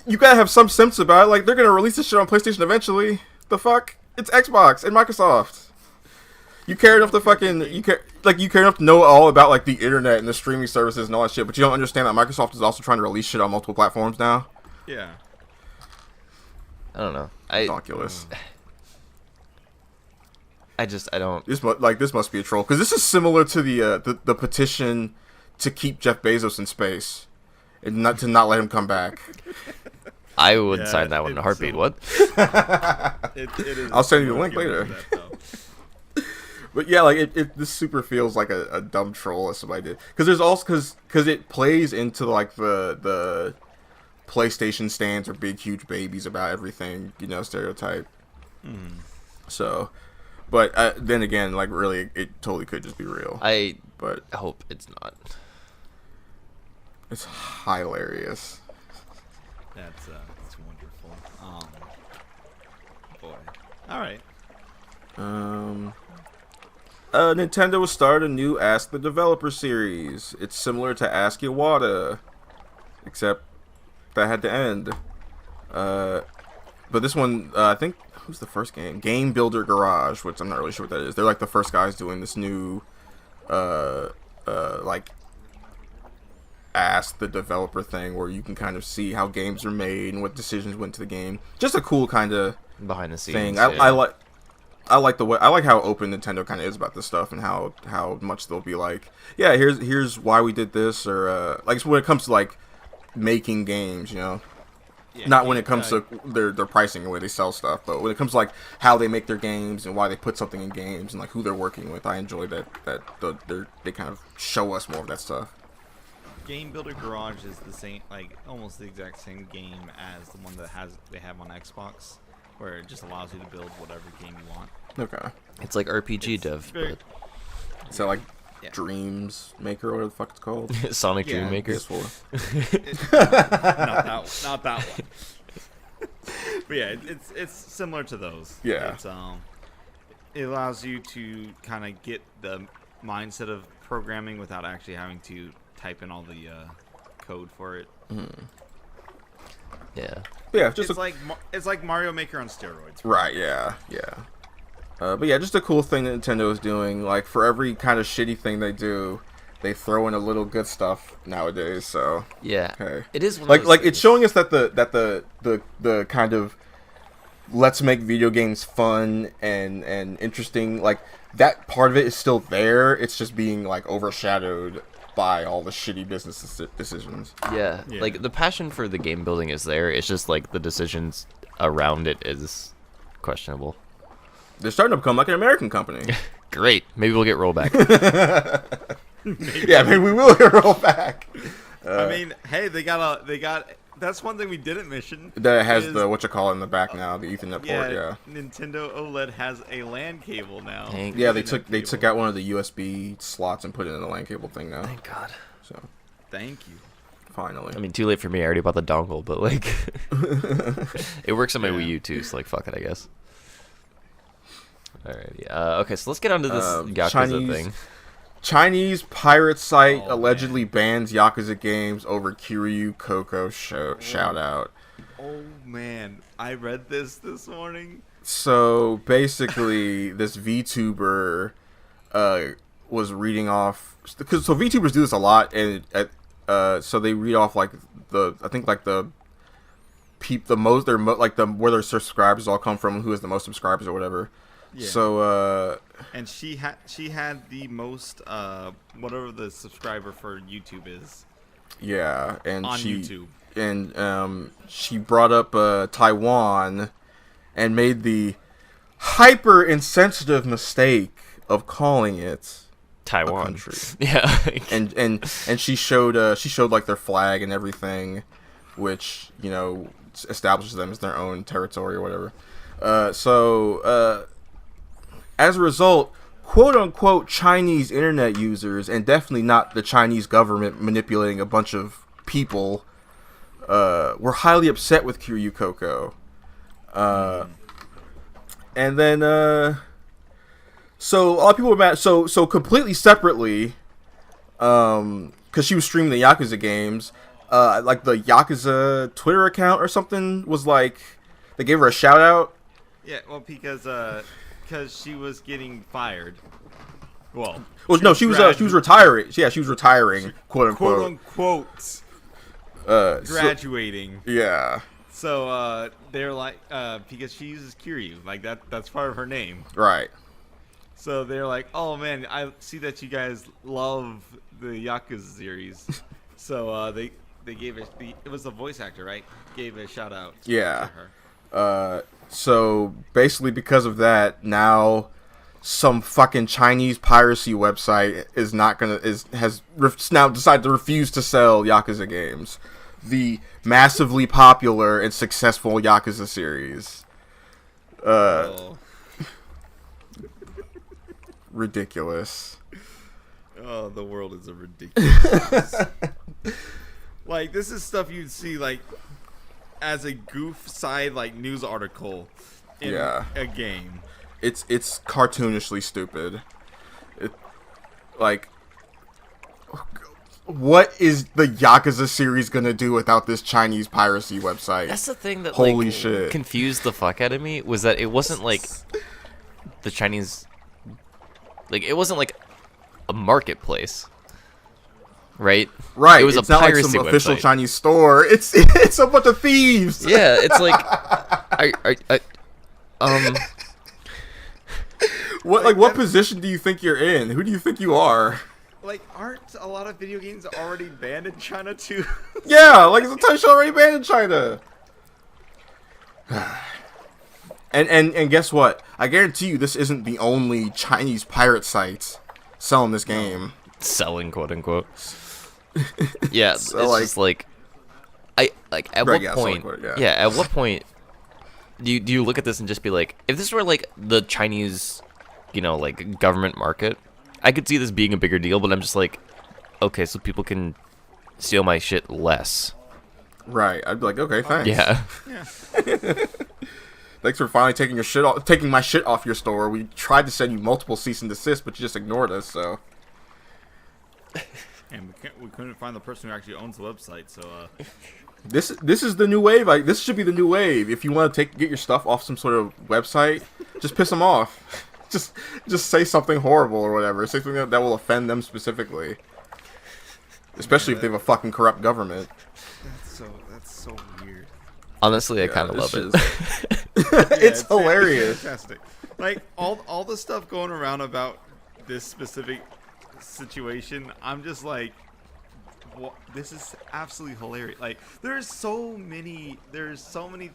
[SPEAKER 3] you gotta have some sense about it. Like they're gonna release this shit on PlayStation eventually. The fuck? It's Xbox and Microsoft. You care enough to you care enough to know all about like the internet and the streaming services and all that shit, but you don't understand that Microsoft is also trying to release shit on multiple platforms now.
[SPEAKER 2] Yeah.
[SPEAKER 1] I don't know.
[SPEAKER 3] Ridiculous.
[SPEAKER 1] I don't.
[SPEAKER 3] This must be a troll because this is similar to the petition to keep Jeff Bezos in space and not let him come back.
[SPEAKER 1] I would sign that one in a heartbeat. What?
[SPEAKER 2] It is.
[SPEAKER 3] I'll send you the link later. But yeah, like this super feels like a dumb troll that somebody did. Because there's also because it plays into like the PlayStation stands are big huge babies about everything, stereotype. So, but then again, like really, it totally could just be real.
[SPEAKER 1] But I hope it's not.
[SPEAKER 3] It's hilarious.
[SPEAKER 2] That's wonderful. Boy. All right.
[SPEAKER 3] Nintendo will start a new Ask the Developer series. It's similar to Ask Iwata, except that had to end. But this one, I think, who's the first game? Game Builder Garage, which I'm not really sure what that is. They're like the first guys doing this new, like, Ask the Developer thing, where you can kind of see how games are made and what decisions went to the game. Just a cool kind of
[SPEAKER 1] behind the scenes
[SPEAKER 3] thing.
[SPEAKER 1] Yeah.
[SPEAKER 3] I like how open Nintendo kind of is about this stuff and how much they'll be like, yeah, here's why we did this, or like when it comes to like making games, not when it comes to their pricing and the way they sell stuff, but when it comes to like how they make their games and why they put something in games and like who they're working with. I enjoy that they kind of show us more of that stuff.
[SPEAKER 2] Game Builder Garage is the same, like almost the exact same game as the one that they have on Xbox, where it just allows you to build whatever game you want.
[SPEAKER 3] Okay.
[SPEAKER 1] It's like RPG dev.
[SPEAKER 2] Very,
[SPEAKER 3] is that like Dreams Maker or whatever the fuck it's called?
[SPEAKER 1] Sonic Dream Maker.
[SPEAKER 2] Not that one. But yeah, it's similar to those.
[SPEAKER 3] Yeah.
[SPEAKER 2] It allows you to kind of get the mindset of programming without actually having to type in all the code for it.
[SPEAKER 1] Yeah.
[SPEAKER 3] Yeah,
[SPEAKER 2] it's like Mario Maker on steroids.
[SPEAKER 3] Right, yeah. But yeah, just a cool thing that Nintendo is doing. Like, for every kind of shitty thing they do, they throw in a little good stuff nowadays. So
[SPEAKER 1] yeah,
[SPEAKER 3] okay.
[SPEAKER 1] It is one
[SPEAKER 3] like
[SPEAKER 1] of those
[SPEAKER 3] it's showing us that the kind of let's make video games fun and interesting. Like that part of it is still there. It's just being like overshadowed by all the shitty business decisions.
[SPEAKER 1] Yeah, like the passion for the game building is there. It's just like the decisions around it is questionable.
[SPEAKER 3] They're starting to become like an American company.
[SPEAKER 1] Great. Maybe we'll get rollback.
[SPEAKER 3] Yeah, maybe we will get rollback.
[SPEAKER 2] I mean, hey, they got. That's one thing we didn't mention.
[SPEAKER 3] That has the whatchamacallit in the back now, the Ethernet port. Yeah.
[SPEAKER 2] Nintendo OLED has a LAN cable now.
[SPEAKER 1] Yeah,
[SPEAKER 3] they took out one of the USB slots and put it in the LAN cable thing now.
[SPEAKER 1] Thank God.
[SPEAKER 3] So.
[SPEAKER 2] Thank you.
[SPEAKER 3] Finally.
[SPEAKER 1] I mean, too late for me. I already bought the dongle, but like, it works on my Wii U too. So like, fuck it, I guess. Alrighty. Okay, so let's get on to this Yakuza thing.
[SPEAKER 3] Chinese pirate site allegedly bans Yakuza games over Kiryu Coco shout out.
[SPEAKER 2] Oh man, I read this morning.
[SPEAKER 3] So basically, this VTuber was reading off because VTubers do this a lot, and so they read off like where their subscribers all come from, who has the most subscribers or whatever. Yeah. So
[SPEAKER 2] and she had the most whatever the subscriber for YouTube is.
[SPEAKER 3] Yeah, and
[SPEAKER 2] on YouTube.
[SPEAKER 3] And she brought up Taiwan and made the hyper insensitive mistake of calling it
[SPEAKER 1] Taiwan
[SPEAKER 3] a country.
[SPEAKER 1] Yeah.
[SPEAKER 3] and she showed like their flag and everything, which, establishes them as their own territory or whatever. So as a result, quote-unquote Chinese internet users, and definitely not the Chinese government manipulating a bunch of people, were highly upset with Kiryu Coco. And then, so a lot of people were mad. So completely separately, because she was streaming the Yakuza games, like the Yakuza Twitter account or something was like, they gave her a shout out.
[SPEAKER 2] Yeah, well, because she was getting fired. Well,
[SPEAKER 3] no, she was retiring. Yeah, she was retiring, quote unquote.
[SPEAKER 2] Graduating.
[SPEAKER 3] Yeah.
[SPEAKER 2] So they're like, because she uses Kiryu, like that's part of her name.
[SPEAKER 3] Right.
[SPEAKER 2] So they're like, oh man, I see that you guys love the Yakuza series. So they gave it was the voice actor, right? Gave a shout out.
[SPEAKER 3] Yeah.
[SPEAKER 2] To her.
[SPEAKER 3] So basically, because of that, now some fucking Chinese piracy website has now decided to refuse to sell Yakuza games, the massively popular and successful Yakuza series. Ridiculous.
[SPEAKER 2] Oh, the world is a ridiculous. Like, this is stuff you'd see like as a goof side like news article in a game.
[SPEAKER 3] It's cartoonishly stupid. What is the Yakuza series gonna do without this Chinese piracy website?
[SPEAKER 1] That's the thing that
[SPEAKER 3] Holy shit.
[SPEAKER 1] confused the fuck out of me, was that it wasn't like the Chinese, like it wasn't like a marketplace, right?
[SPEAKER 3] Right.
[SPEAKER 1] It was
[SPEAKER 3] it's
[SPEAKER 1] a
[SPEAKER 3] not like
[SPEAKER 1] piracy
[SPEAKER 3] some official
[SPEAKER 1] website.
[SPEAKER 3] Chinese store. It's a bunch of thieves.
[SPEAKER 1] Yeah, it's like,
[SPEAKER 3] what position do you think you're in? Who do you think you are?
[SPEAKER 2] Like, aren't a lot of video games already banned in China too?
[SPEAKER 3] Yeah, like it's a title already banned in China. And guess what? I guarantee you this isn't the only Chinese pirate site selling this game.
[SPEAKER 1] selling, quote unquote. Yeah,
[SPEAKER 3] So,
[SPEAKER 1] it's
[SPEAKER 3] like-
[SPEAKER 1] just like, at
[SPEAKER 3] Right,
[SPEAKER 1] what
[SPEAKER 3] yeah,
[SPEAKER 1] point?
[SPEAKER 3] selling, yeah.
[SPEAKER 1] Yeah, at what point do you look at this and just be like, if this were like the Chinese, like government market, I could see this being a bigger deal, but I'm just like, okay, so people can steal my shit less.
[SPEAKER 3] Right. I'd be like, okay, thanks.
[SPEAKER 1] Yeah.
[SPEAKER 3] Thanks for finally taking my shit off your store. We tried to send you multiple cease and desist, but you just ignored us. So
[SPEAKER 2] And we couldn't find the person who actually owns the website. So
[SPEAKER 3] this is the new wave. Like, this should be the new wave. If you want to get your stuff off some sort of website, just piss them off. Just say something horrible or whatever. Say something that will offend them specifically. Especially if they have a fucking corrupt government.
[SPEAKER 2] that's so weird.
[SPEAKER 1] Honestly, I kind of
[SPEAKER 3] this
[SPEAKER 1] love
[SPEAKER 3] is-
[SPEAKER 1] it.
[SPEAKER 3] It's hilarious.
[SPEAKER 2] Fantastic. Like all the stuff going around about this specific situation, I'm just like, this is absolutely hilarious. Like, there's so many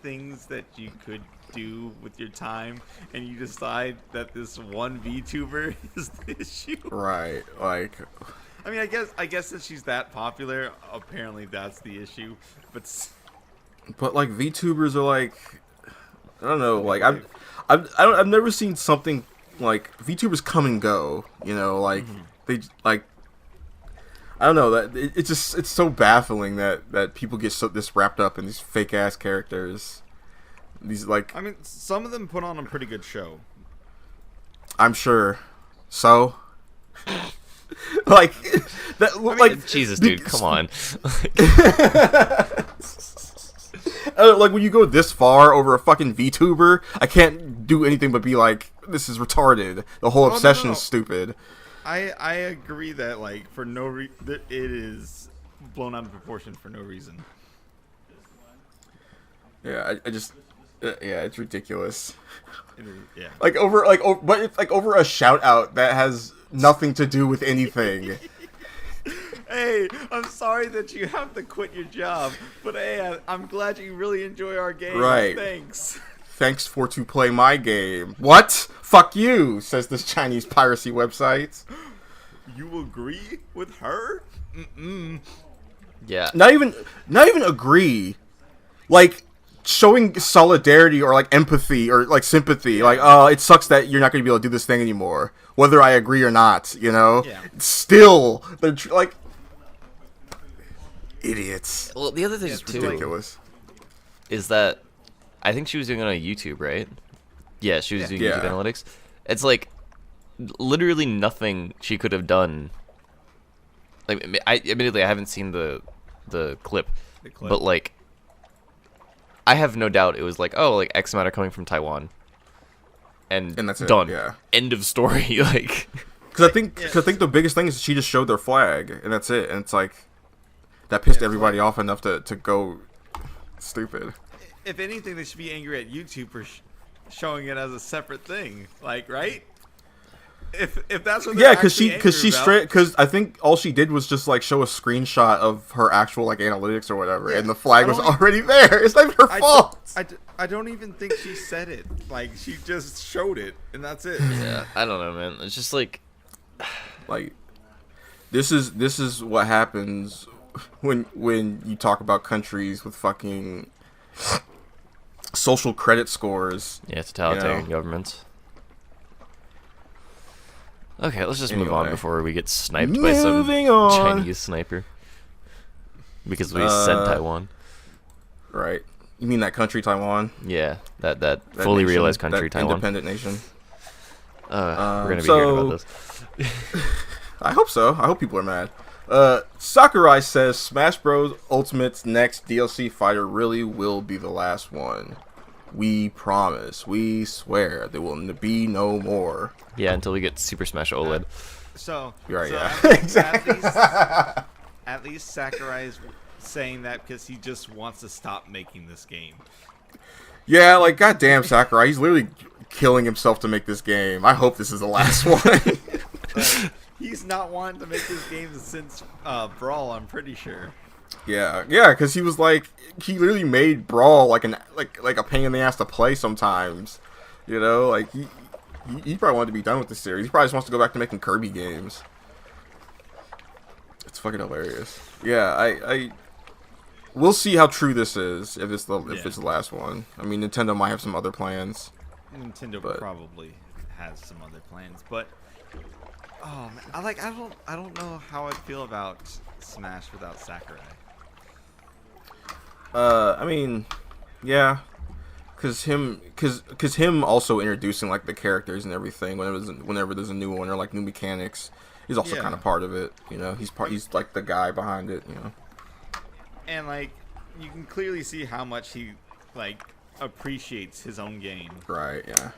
[SPEAKER 2] things that you could do with your time, and you decide that this one VTuber is the issue.
[SPEAKER 3] Right. Like,
[SPEAKER 2] I mean, I guess that she's that popular, apparently that's the issue. But
[SPEAKER 3] like VTubers are like, I don't know. Like I've never seen something like VTubers come and go. Like they like. I don't know, that it's so baffling that people get this wrapped up in these fake ass characters. These, like,
[SPEAKER 2] I mean, some of them put on a pretty good show.
[SPEAKER 3] I'm sure. So like that, like
[SPEAKER 1] Jesus, dude, come on.
[SPEAKER 3] Like, when you go this far over a fucking VTuber, I can't do anything but be like, this is retarded. The whole obsession
[SPEAKER 2] no.
[SPEAKER 3] is stupid.
[SPEAKER 2] I agree that, like, for no reason, it is blown out of proportion for no reason.
[SPEAKER 3] Yeah, I just, yeah, it's ridiculous.
[SPEAKER 2] Yeah.
[SPEAKER 3] But it's like over a shout out that has nothing to do with anything.
[SPEAKER 2] Hey, I'm sorry that you have to quit your job, but hey, I'm glad you really enjoy our game.
[SPEAKER 3] Right.
[SPEAKER 2] Thanks.
[SPEAKER 3] Thanks for to play my game. What? Fuck you, says this Chinese piracy website.
[SPEAKER 2] You agree with her?
[SPEAKER 1] Yeah.
[SPEAKER 3] Not even agree. Like, showing solidarity or like empathy or like sympathy, like it sucks that you're not going to be able to do this thing anymore, whether I agree or not. You know, still they're like idiots.
[SPEAKER 1] Well, the other thing
[SPEAKER 3] It's
[SPEAKER 1] too
[SPEAKER 3] ridiculous.
[SPEAKER 1] is that I think she was doing it on YouTube, right? Yeah, she was doing YouTube analytics. It's like literally nothing she could have done. Like, admittedly, I haven't seen the clip, but like, I have no doubt it was like, oh, like X amount are coming from Taiwan, and
[SPEAKER 3] that's
[SPEAKER 1] done.
[SPEAKER 3] it. Yeah.
[SPEAKER 1] End of story. Like,
[SPEAKER 3] because I think the biggest thing is she just showed their flag, and that's it. And it's like that pissed everybody off enough to go stupid.
[SPEAKER 2] If anything, they should be angry at YouTube for showing it as a separate thing. Like, right? If that's what
[SPEAKER 3] because I think all she did was just like show a screenshot of her actual like analytics or whatever, and the flag was already there. It's not even her fault.
[SPEAKER 2] I don't even think she said it. Like, she just showed it, and that's it.
[SPEAKER 1] Yeah, I don't know, man. It's just like
[SPEAKER 3] this is what happens when you talk about countries with fucking social credit scores.
[SPEAKER 1] Yeah, totalitarian governments. Okay, let's just move on before we get sniped by some Chinese sniper. Because we said Taiwan.
[SPEAKER 3] Right. You mean that country, Taiwan?
[SPEAKER 1] Yeah, that fully
[SPEAKER 3] nation,
[SPEAKER 1] realized country,
[SPEAKER 3] that
[SPEAKER 1] Taiwan.
[SPEAKER 3] Independent nation.
[SPEAKER 1] We're going to be hearing about this.
[SPEAKER 3] I hope so. I hope people are mad. Sakurai says Smash Bros. Ultimate's next DLC fighter really will be the last one. We promise. We swear there will be no more.
[SPEAKER 1] Yeah, until we get Super Smash OLED.
[SPEAKER 3] You're right,
[SPEAKER 2] yeah. At least Sakurai is saying that because he just wants to stop making this game.
[SPEAKER 3] Yeah, like, goddamn Sakurai. He's literally killing himself to make this game. I hope this is the last one.
[SPEAKER 2] He's not wanting to make this game since Brawl, I'm pretty sure.
[SPEAKER 3] Yeah, because he was like, he literally made Brawl like a pain in the ass to play sometimes. You know, like he probably wanted to be done with the series. He probably just wants to go back to making Kirby games. It's fucking hilarious. Yeah, we'll see how true this is if it's the last one. I mean, Nintendo might have some other plans.
[SPEAKER 2] Nintendo probably has some other plans, but oh man, I don't know how I'd feel about Smash without Sakurai.
[SPEAKER 3] I mean, yeah, cause him also introducing like the characters and everything whenever there's a new one or like new mechanics, he's also kind of part of it. You know, he's like the guy behind it. You know,
[SPEAKER 2] and like you can clearly see how much he like appreciates his own game.
[SPEAKER 3] Right. Yeah.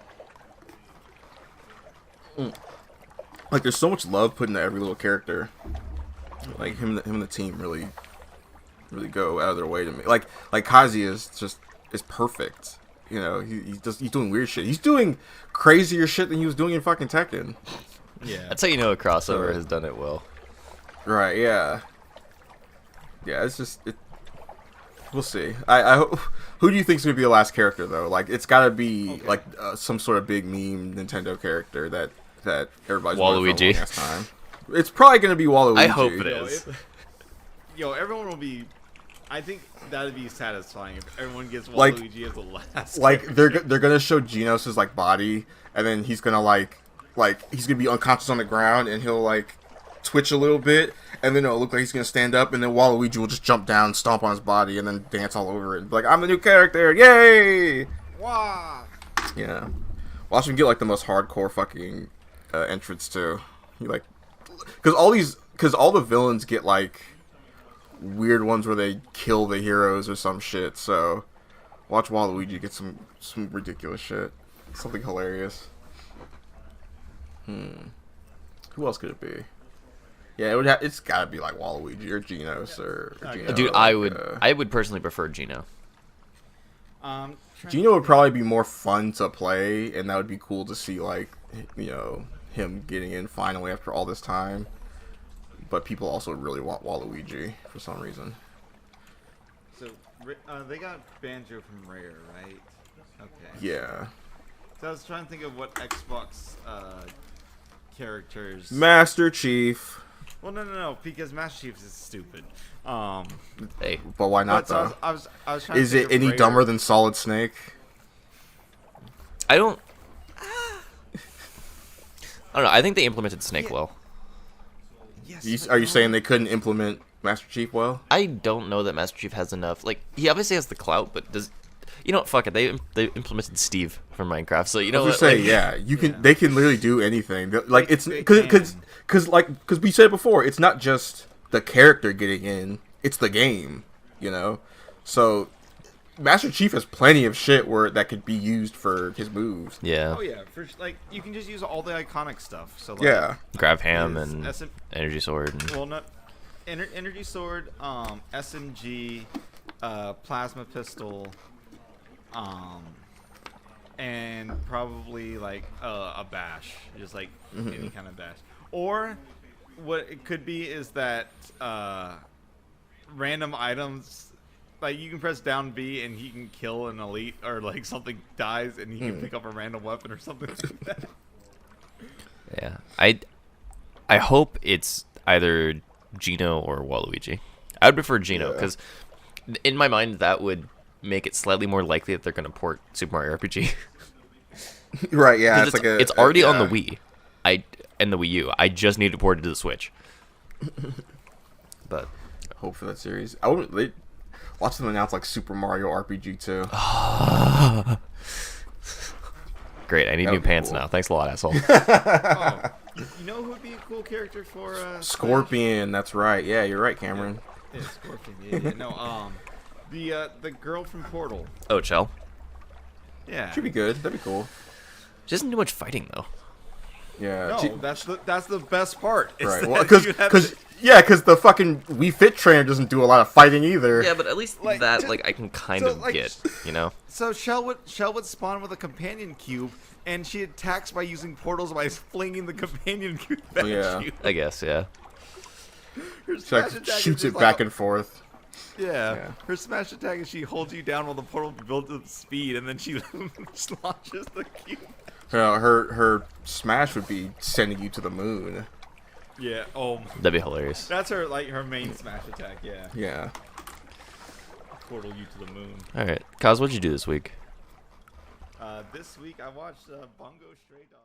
[SPEAKER 3] Like there's so much love put into every little character. Like him and the team really go out of their way to make like Kazuya is perfect. You know, he's doing weird shit. He's doing crazier shit than he was doing in fucking Tekken.
[SPEAKER 1] Yeah, that's how you know a crossover has done it well.
[SPEAKER 3] Right? Yeah. Yeah, it's just we'll see. I hope. Who do you think's gonna be the last character though? Like it's gotta be like some sort of big meme Nintendo character that everybody's
[SPEAKER 1] Waluigi.
[SPEAKER 3] Last time. It's probably gonna be Waluigi.
[SPEAKER 1] I hope it is.
[SPEAKER 2] Everyone will be. I think that'd be satisfying if everyone gets Waluigi as the last.
[SPEAKER 3] Like they're gonna show Genos' like body, and then he's gonna like he's gonna be unconscious on the ground, and he'll like twitch a little bit, and then it'll look like he's gonna stand up, and then Waluigi will just jump down, stomp on his body, and then dance all over it. Like, I'm the new character, yay!
[SPEAKER 2] Wow.
[SPEAKER 3] Yeah. Watch him get like the most hardcore fucking entrance too. He like, because all the villains get like weird ones where they kill the heroes or some shit. So watch Waluigi get some ridiculous shit, something hilarious. Who else could it be? Yeah, it's gotta be like Waluigi or Genos or Geno.
[SPEAKER 1] Dude, I would personally prefer Geno.
[SPEAKER 3] Geno would probably be more fun to play, and that would be cool to see, like, you know, him getting in finally after all this time. But people also really want Waluigi for some reason.
[SPEAKER 2] So they got Banjo from Rare, right? Okay.
[SPEAKER 3] Yeah.
[SPEAKER 2] So I was trying to think of what Xbox characters.
[SPEAKER 3] Master Chief.
[SPEAKER 2] Well, no, because Master Chief is stupid.
[SPEAKER 1] Hey,
[SPEAKER 3] But why not,
[SPEAKER 2] But so
[SPEAKER 3] though?
[SPEAKER 2] I was trying to
[SPEAKER 3] Is
[SPEAKER 2] think
[SPEAKER 3] it
[SPEAKER 2] of
[SPEAKER 3] any
[SPEAKER 2] Raider.
[SPEAKER 3] dumber than Solid Snake?
[SPEAKER 1] I don't know. I think they implemented Snake
[SPEAKER 2] Yeah.
[SPEAKER 1] well.
[SPEAKER 2] Yes,
[SPEAKER 3] Are you saying they couldn't implement Master Chief well?
[SPEAKER 1] I don't know that Master Chief has enough. Like, he obviously has the clout, but does... You know what? Fuck it. They implemented Steve from Minecraft, so you know
[SPEAKER 3] I was
[SPEAKER 1] what?
[SPEAKER 3] gonna say,
[SPEAKER 1] Like,
[SPEAKER 3] yeah, you can.
[SPEAKER 2] Yeah.
[SPEAKER 3] They can literally do anything. Like it's
[SPEAKER 2] They
[SPEAKER 3] because
[SPEAKER 2] can.
[SPEAKER 3] we said before, it's not just the character getting in; it's the game. You know, so Master Chief has plenty of shit where that could be used for his moves.
[SPEAKER 1] Yeah.
[SPEAKER 2] Oh yeah, like you can just use all the iconic stuff. So like,
[SPEAKER 3] Yeah,
[SPEAKER 1] Grab ham
[SPEAKER 2] his
[SPEAKER 1] and
[SPEAKER 2] SM
[SPEAKER 1] energy sword. And...
[SPEAKER 2] well, not energy sword, SMG, plasma pistol, and probably like a bash, just like any kind of bash. Or what it could be is that random items. Like, you can press down B and he can kill an elite, or like something dies and he can pick up a random weapon or something like that.
[SPEAKER 1] Yeah. I hope it's either Gino or Waluigi. I would prefer Gino,
[SPEAKER 3] Yeah.
[SPEAKER 1] because in my mind that would make it slightly more likely that they're going to port Super Mario RPG.
[SPEAKER 3] right. Yeah,
[SPEAKER 1] 'Cause it's already on the Wii. And the Wii U. I just need to port it to the Switch. But
[SPEAKER 3] Hope for that series. I would watch them announce like Super Mario RPG too.
[SPEAKER 1] great, I need
[SPEAKER 3] That
[SPEAKER 1] new
[SPEAKER 3] would be
[SPEAKER 1] pants
[SPEAKER 3] cool.
[SPEAKER 1] now. Thanks a lot, asshole.
[SPEAKER 2] Oh, you know who would be a cool character for
[SPEAKER 3] Scorpion. That's right. Yeah, you're right, Cameron.
[SPEAKER 2] Smash? Yeah, Scorpion. Yeah. No, the girl from Portal.
[SPEAKER 1] Oh, Chell.
[SPEAKER 2] Yeah.
[SPEAKER 3] Should be good. That'd be cool.
[SPEAKER 1] She doesn't do much fighting though.
[SPEAKER 3] Yeah.
[SPEAKER 2] No, that's the best part. is
[SPEAKER 3] Right.
[SPEAKER 2] that
[SPEAKER 3] Well,
[SPEAKER 2] you have
[SPEAKER 3] because the fucking Wii Fit trainer doesn't do a lot of fighting either.
[SPEAKER 1] Yeah, but at least
[SPEAKER 2] Like,
[SPEAKER 1] that,
[SPEAKER 2] just-
[SPEAKER 1] like, I can kind
[SPEAKER 2] so,
[SPEAKER 1] of
[SPEAKER 2] like,
[SPEAKER 1] get, you know?
[SPEAKER 2] So Shell would spawn with a companion cube, and she attacks by using portals by flinging the companion cube back
[SPEAKER 3] Yeah.
[SPEAKER 2] at you.
[SPEAKER 1] I guess, yeah.
[SPEAKER 2] Her
[SPEAKER 3] She
[SPEAKER 2] smash
[SPEAKER 3] like
[SPEAKER 2] attack is
[SPEAKER 3] shoots
[SPEAKER 2] just
[SPEAKER 3] it back
[SPEAKER 2] like
[SPEAKER 3] and forth.
[SPEAKER 2] yeah. Her smash attack is she holds you down while the portal builds up speed, and then she just launches the cube.
[SPEAKER 3] Her smash would be sending you to the moon.
[SPEAKER 2] Yeah. Oh,
[SPEAKER 1] That'd be hilarious.
[SPEAKER 2] that's her her main smash attack. Yeah.
[SPEAKER 3] Yeah.
[SPEAKER 2] Portal you to the moon.
[SPEAKER 1] All right. Kaz, what'd you do this week?
[SPEAKER 2] This week I watched Bongo Stray Dogs.